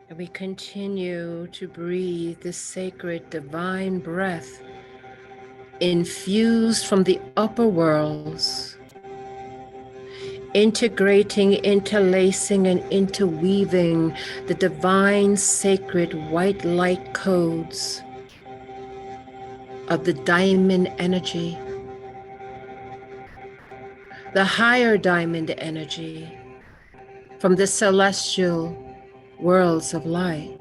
And we continue to breathe this sacred divine breath infused from the upper worlds, integrating, interlacing, and interweaving the divine sacred white light codes of the diamond energy, the higher diamond energy from the celestial worlds of light.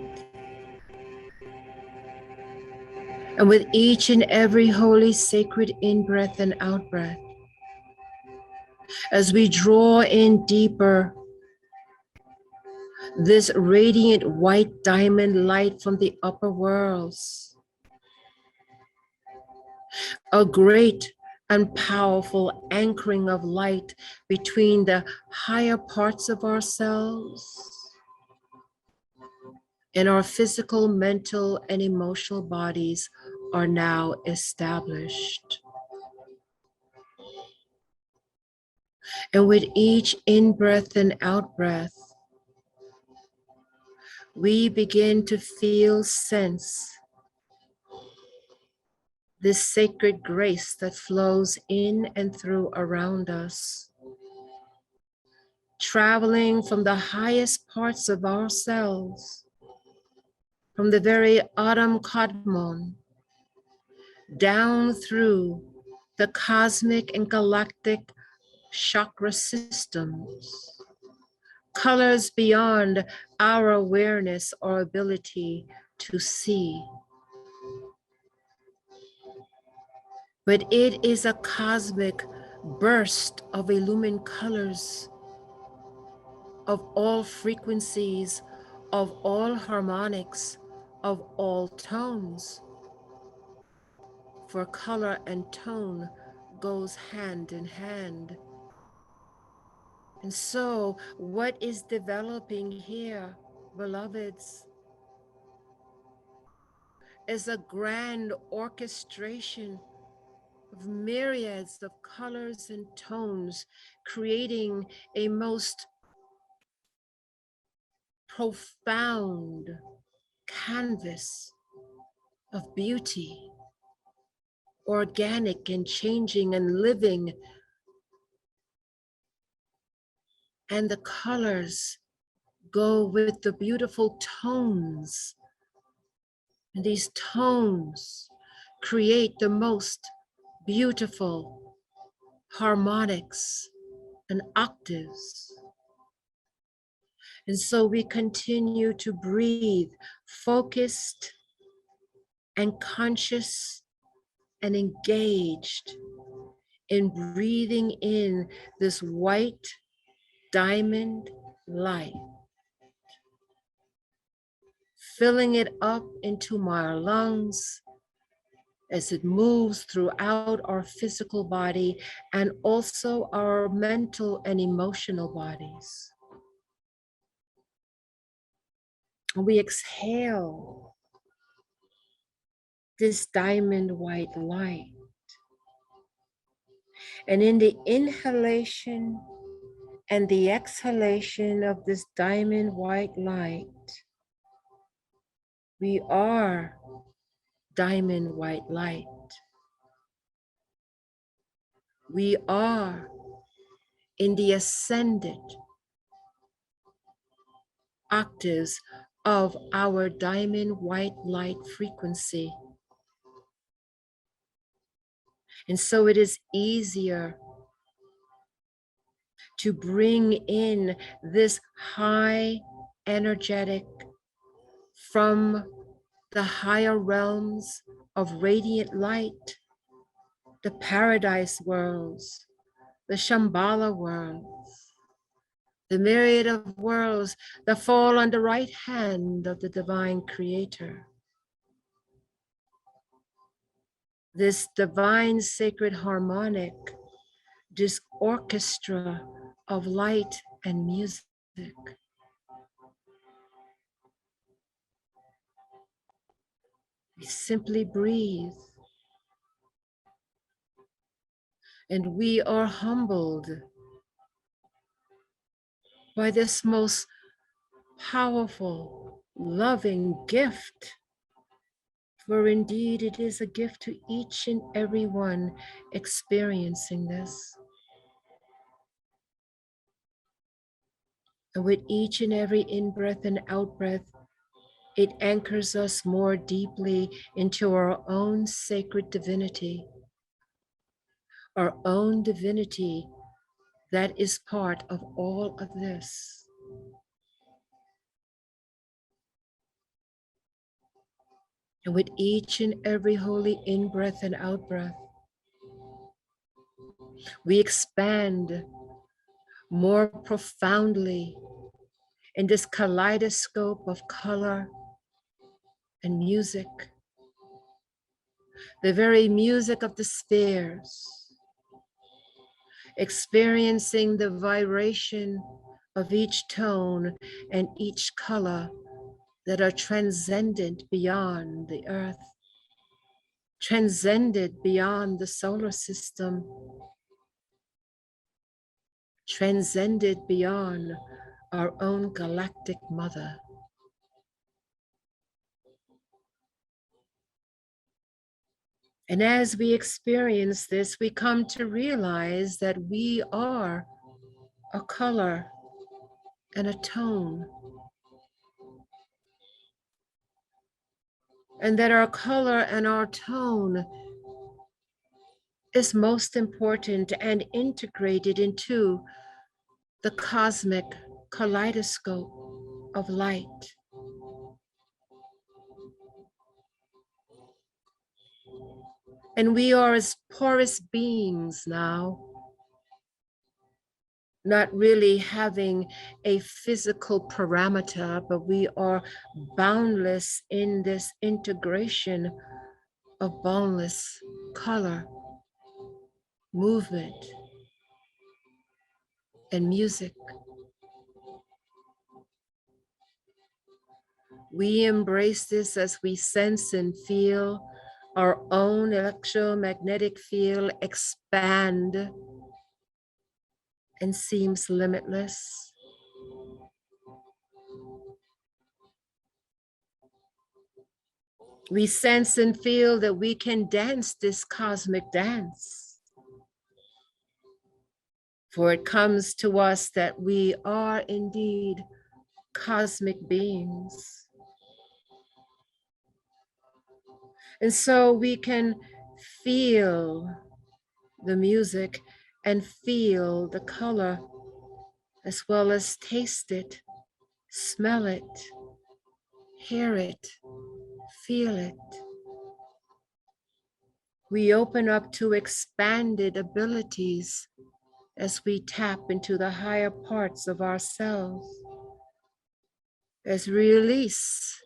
And with each and every holy sacred in-breath and out-breath, as we draw in deeper this radiant white diamond light from the upper worlds, a great and powerful anchoring of light between the higher parts of ourselves and our physical, mental, and emotional bodies are now established. And with each in-breath and out-breath, we begin to feel, sense this sacred grace that flows in and through around us, traveling from the highest parts of ourselves, from the very Adam Kadmon, down through the cosmic and galactic chakra systems, colors beyond our awareness or ability to see. But it is a cosmic burst of illumined colors, of all frequencies, of all harmonics, of all tones. For color and tone goes hand in hand. And so what is developing here, beloveds, is a grand orchestration of myriads of colors and tones, creating a most profound canvas of beauty, organic and changing and living. And the colors go with the beautiful tones. And these tones create the most beautiful harmonics and octaves. And so we continue to breathe focused and conscious and engaged in breathing in this white diamond light, filling it up into our lungs as it moves throughout our physical body and also our mental and emotional bodies. And we exhale this diamond white light. And in the inhalation and the exhalation of this diamond white light, we are diamond white light. We are in the ascended octaves of our diamond white light frequency. And so it is easier to bring in this high energetic from the higher realms of radiant light, the paradise worlds, the Shambhala worlds, the myriad of worlds that fall on the right hand of the divine creator. This divine sacred harmonic, this orchestra of light and music. We simply breathe. And we are humbled by this most powerful, loving gift. For indeed, it is a gift to each and every one experiencing this. And with each and every in-breath and out-breath, it anchors us more deeply into our own sacred divinity, our own divinity that is part of all of this. And with each and every holy in-breath and out-breath, we expand more profoundly in this kaleidoscope of color and music, the very music of the spheres, experiencing the vibration of each tone and each color that are transcendent beyond the earth, transcended beyond the solar system, transcended beyond our own galactic mother. And as we experience this, we come to realize that we are a color and a tone, and that our color and our tone is most important and integrated into the cosmic kaleidoscope of light. And we are as porous beings now, not really having a physical parameter, but we are boundless in this integration of boundless color, movement, and music. We embrace this as we sense and feel our own electromagnetic field expand and seems limitless. We sense and feel that we can dance this cosmic dance. For it comes to us that we are indeed cosmic beings. And so we can feel the music and feel the color, as well as taste it, smell it, hear it, feel it. We open up to expanded abilities as we tap into the higher parts of ourselves, as we release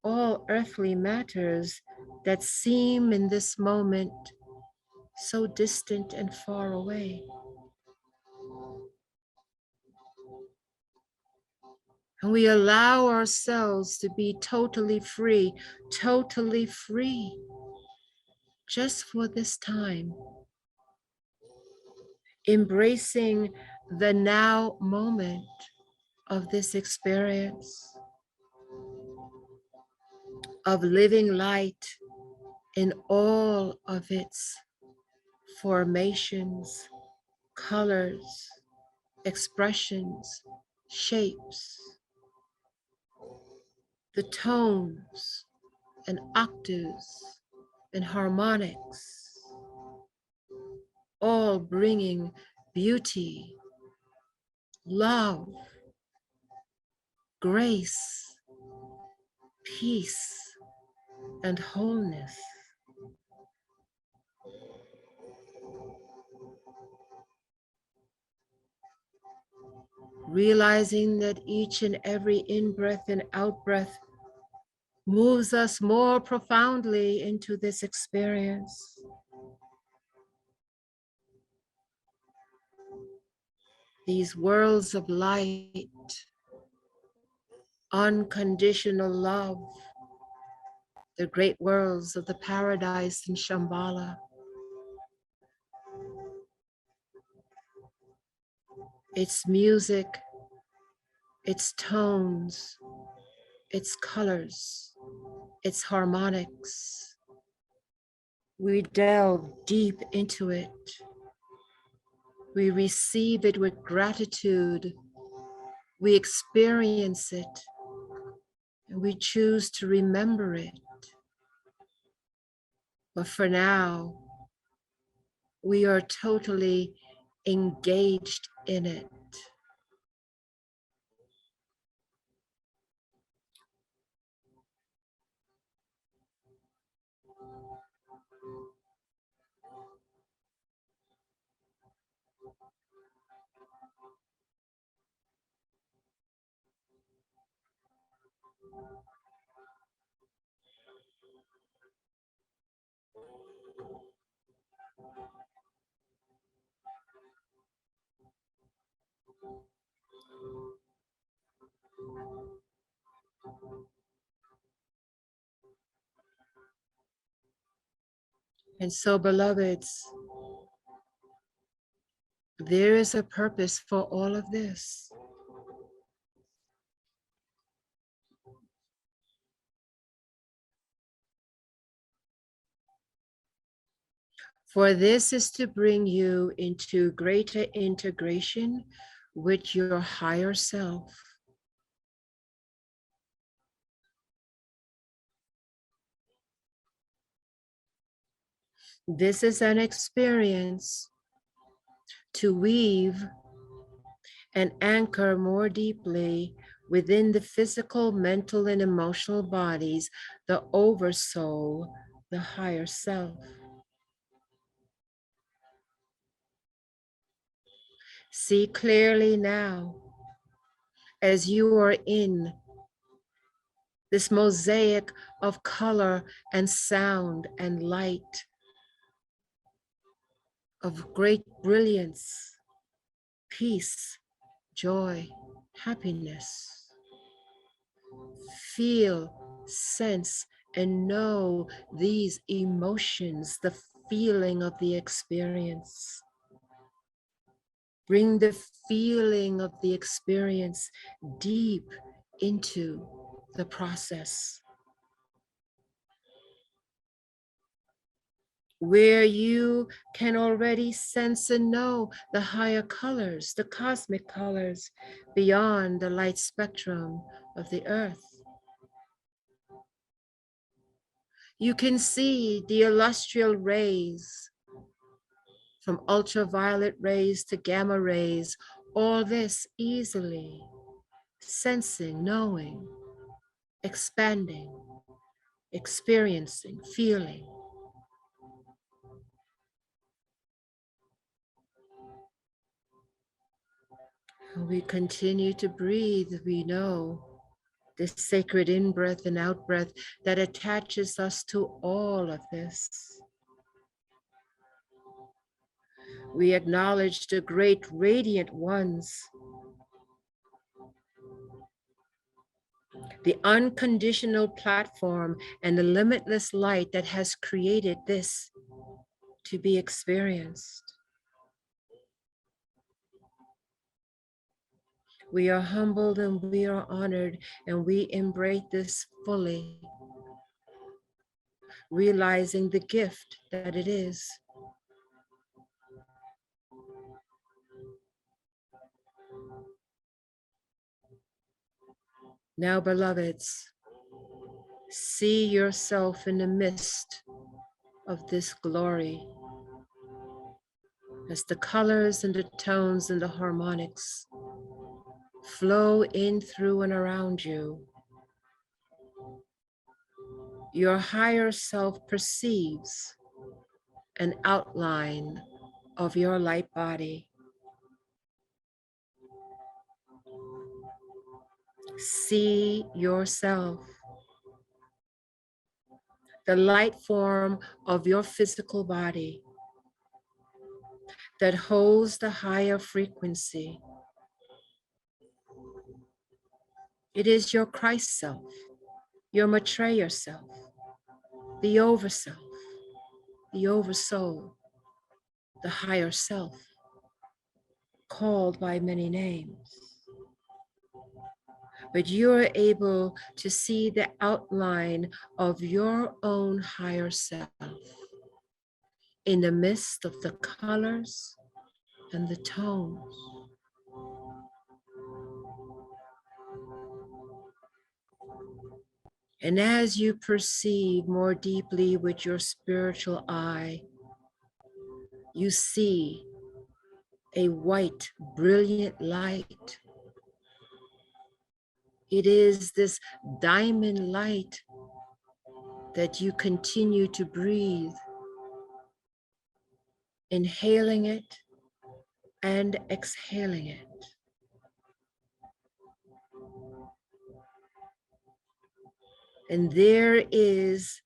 all earthly matters that seem in this moment so distant and far away. And we allow ourselves to be totally free, just for this time, embracing the now moment of this experience of living light in all of its formations, colors, expressions, shapes, the tones and octaves and harmonics, all bringing beauty, love, grace, peace, and wholeness. Realizing that each and every in-breath and out-breath moves us more profoundly into this experience. These worlds of light, unconditional love, the great worlds of the paradise in Shambhala. Its music its tones, its colors, its harmonics. We delve deep into it. We receive it with gratitude. We experience it, and we choose to remember it. But for now, we are totally engaged in it. And so, beloveds, there is a purpose for all of this. For this is to bring you into greater integration with your higher self. This is an experience to weave and anchor more deeply within the physical, mental, and emotional bodies, the oversoul, the higher self. See clearly now as you are in this mosaic of color and sound and light, of great brilliance, peace, joy, happiness. Feel, sense, and know these emotions, the feeling of the experience. Bring the feeling of the experience deep into the process, where you can already sense and know the higher colors, the cosmic colors beyond the light spectrum of the earth. You can see the celestial rays, from ultraviolet rays to gamma rays, all this easily, sensing, knowing, expanding, experiencing, feeling. We continue to breathe, we know this sacred in-breath and out-breath that attaches us to all of this. We acknowledge the great radiant ones, the unconditional platform and the limitless light that has created this to be experienced. We are humbled and we are honored, and we embrace this fully, realizing the gift that it is. Now, beloveds, see yourself in the midst of this glory as the colors and the tones and the harmonics flow in, through, and around you. Your higher self perceives an outline of your light body. See yourself, the light form of your physical body that holds the higher frequency. It is your Christ self, your Maitreya self, the overself, the oversoul, the higher self, called by many names. but you're able to see the outline of your own higher self in the midst of the colors and the tones. And as you perceive more deeply with your spiritual eye, you see a white, brilliant light. It is this diamond light that you continue to breathe, inhaling it and exhaling it. And there is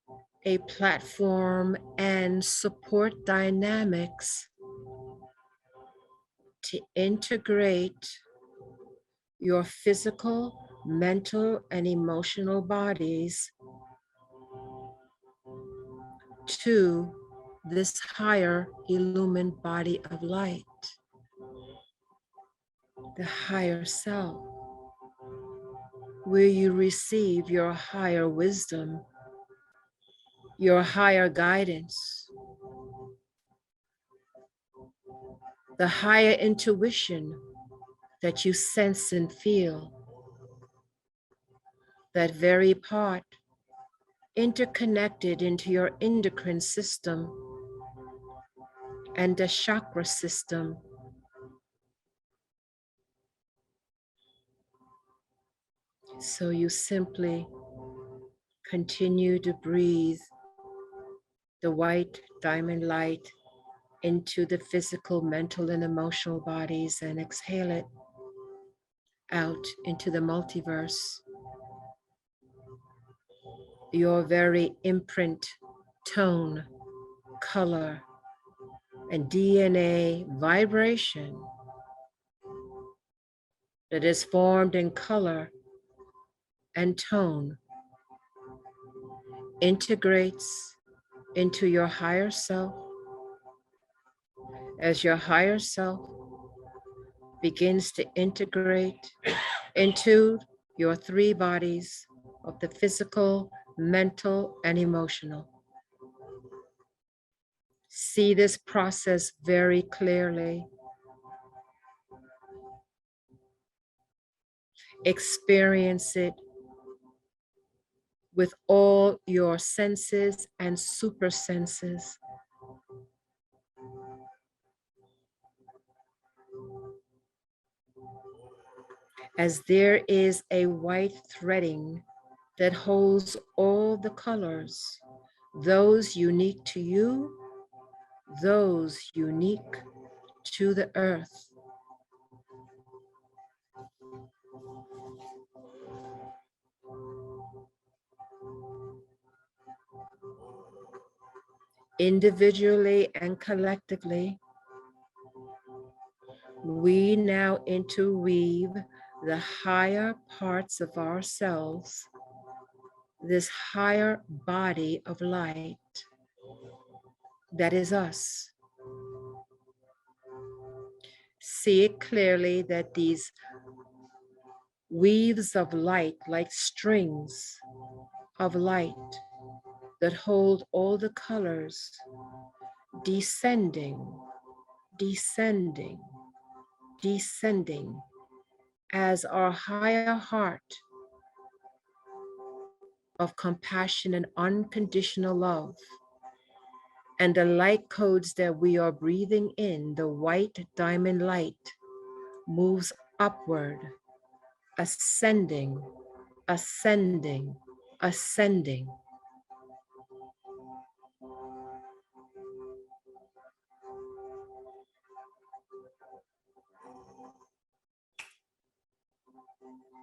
a platform and support dynamics to integrate your physical, mental, and emotional bodies to this higher illumined body of light, the higher self, where you receive your higher wisdom, your higher guidance, the higher intuition that you sense and feel, that very part interconnected into your endocrine system and the chakra system. So you simply continue to breathe the white diamond light into the physical, mental, and emotional bodies and exhale it out into the multiverse. Your very imprint, tone, color, and DNA vibration that is formed in color and tone integrates into your higher self as your higher self begins to integrate into your three bodies of the physical, mental, and emotional. See this process very clearly. Experience it with all your senses and super senses. As there is a white threading that holds all the colors, those unique to you, those unique to the earth. Individually and collectively, we now interweave the higher parts of ourselves, this higher body of light that is us. See it clearly that these weaves of light, like strings of light that hold all the colors, descending, descending, descending as our higher heart of compassion and unconditional love and the light codes that we are breathing in, the white diamond light moves upward, ascending, ascending, ascending.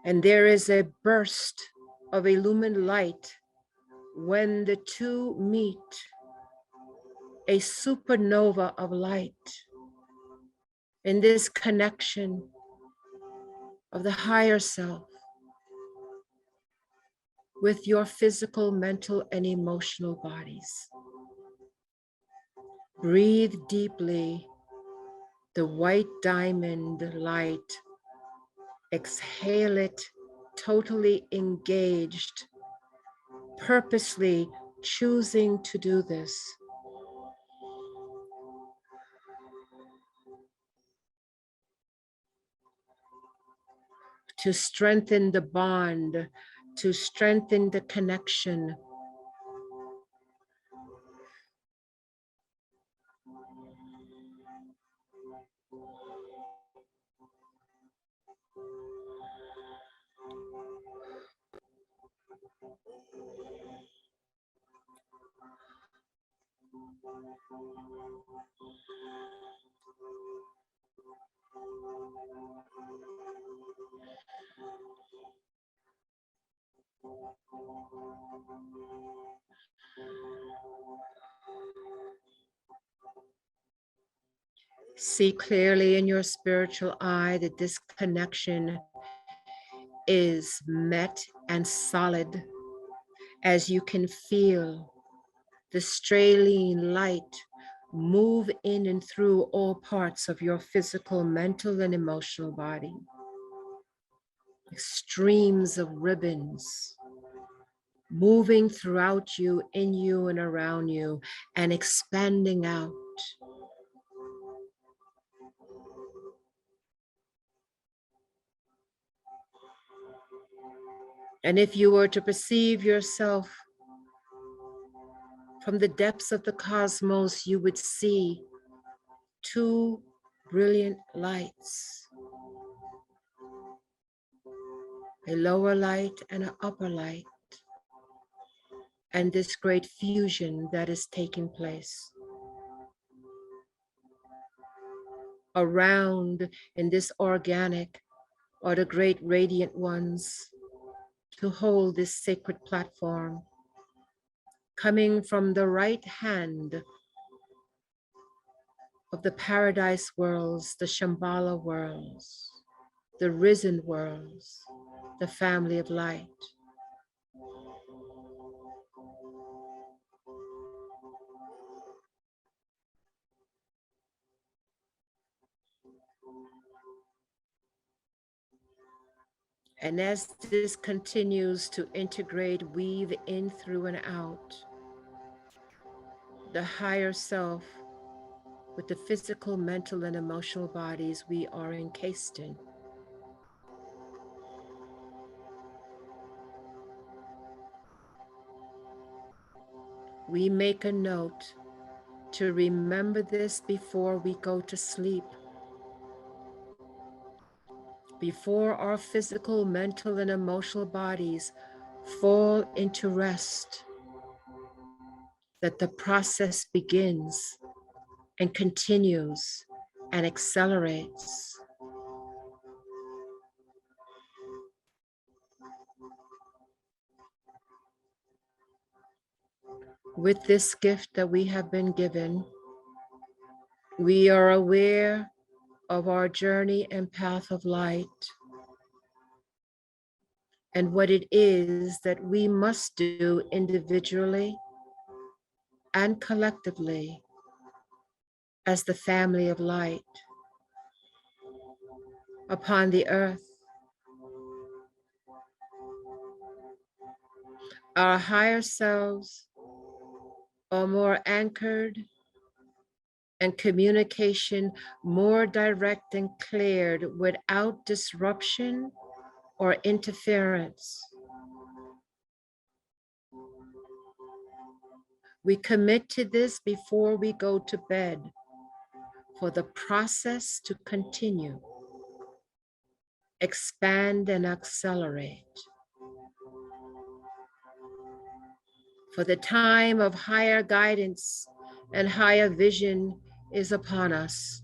And there is a burst of illumined light when the two meet, a supernova of light in this connection of the higher self with your physical, mental, and emotional bodies. Breathe deeply the white diamond light. Exhale it totally engaged, purposely choosing to do this. To strengthen the bond, to strengthen the connection. See clearly in your spiritual eye that this connection is met and solid, as you can feel the straining light move in and through all parts of your physical, mental, and emotional body. Streams of ribbons moving throughout you, in you, and around you, and expanding out. And if you were to perceive yourself from the depths of the cosmos, you would see two brilliant lights, a lower light and an upper light, and this great fusion that is taking place around in this organic are the great radiant ones to hold this sacred platform, coming from the right hand of the paradise worlds, the Shambhala worlds, the risen worlds, the family of light. And as this continues to integrate, weave in, through, and out, the higher self with the physical, mental, and emotional bodies we are encased in. We make a note to remember this before we go to sleep, before our physical, mental, and emotional bodies fall into rest, that the process begins and continues and accelerates. With this gift that we have been given, we are aware of our journey and path of light, and what it is that we must do individually and collectively as the family of light upon the earth. Our higher selves are more anchored and communication more direct and cleared without disruption or interference. We commit to this before we go to bed for the process to continue, expand, and accelerate. For the time of higher guidance and higher vision is upon us.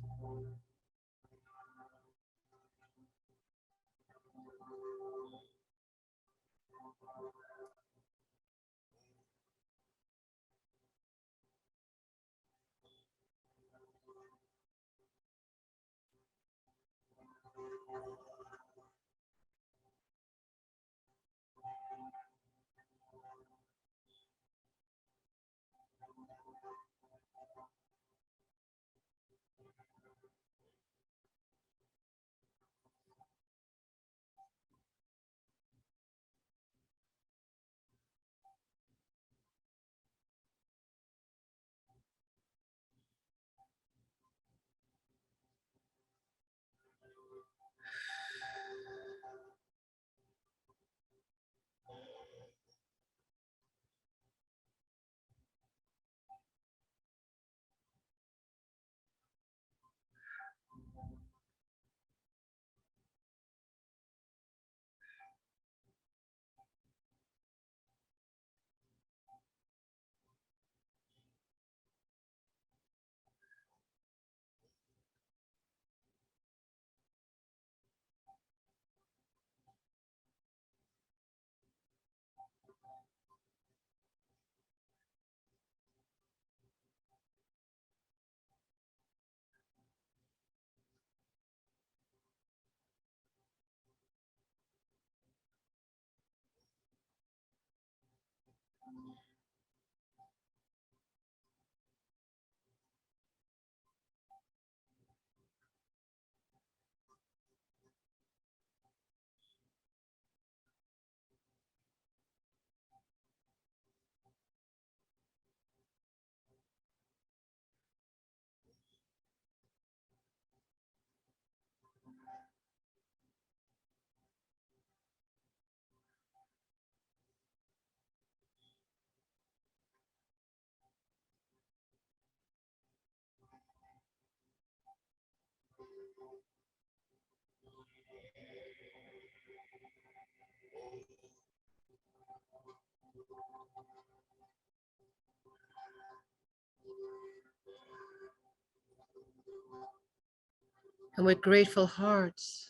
And with grateful hearts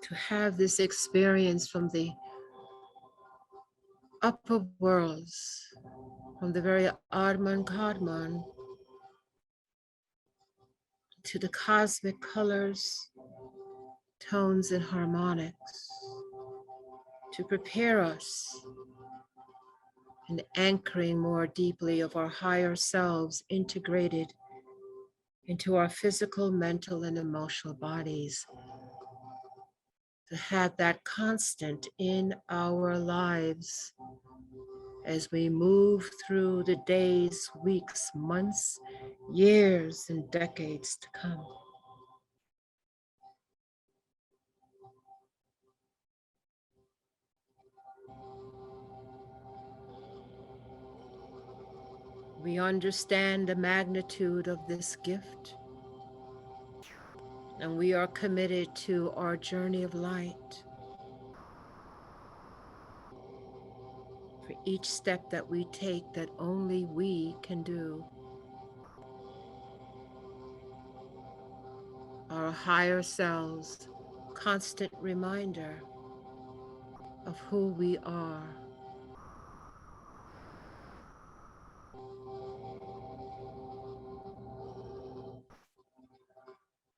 to have this experience from the upper worlds, from the very Atman Kadman to the cosmic colors, tones, and harmonics, to prepare us in anchoring more deeply of our higher selves integrated into our physical, mental, and emotional bodies, to have that constant in our lives as we move through the days, weeks, months, years, and decades to come. We understand the magnitude of this gift, and we are committed to our journey of light. For each step that we take that only we can do, our higher selves, constant reminder of who we are.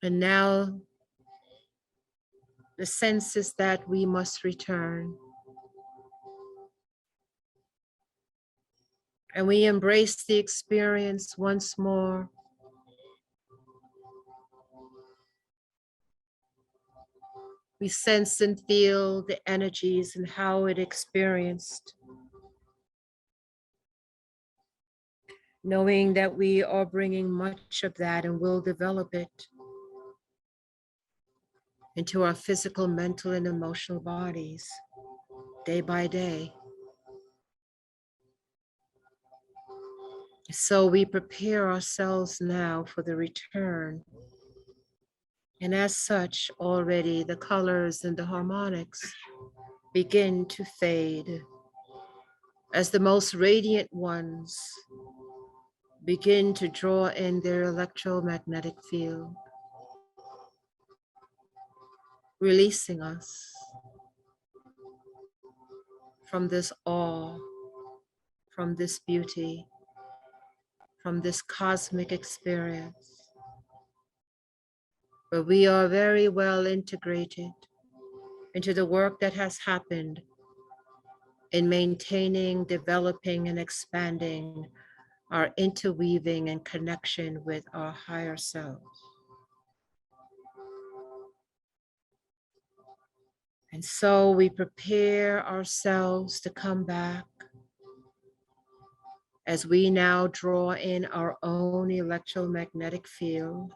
And now the sense is that we must return. And we embrace the experience once more. We sense and feel the energies and how it experienced, knowing that we are bringing much of that and will develop it into our physical, mental, and emotional bodies day by day. So we prepare ourselves now for the return. And as such, already the colors and the harmonics begin to fade as the most radiant ones begin to draw in their electromagnetic field, releasing us from this awe, from this beauty, from this cosmic experience, where we are very well integrated into the work that has happened in maintaining, developing, and expanding our interweaving and connection with our higher selves. And so we prepare ourselves to come back as we now draw in our own electromagnetic field,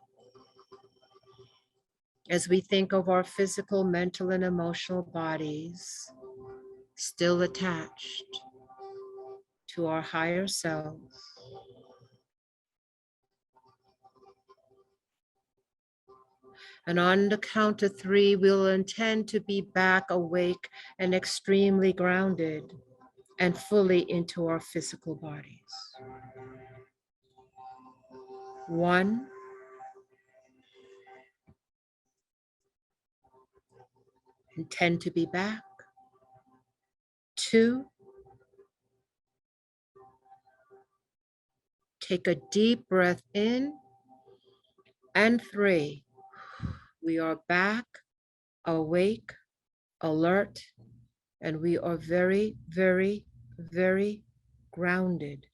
as we think of our physical, mental, and emotional bodies still attached to our higher selves. And on the count of three, we'll intend to be back awake and extremely grounded and fully into our physical bodies. 1, intend to be back. 2. Take a deep breath in. And 3. We are back, awake, alert, and we are very, very, very grounded.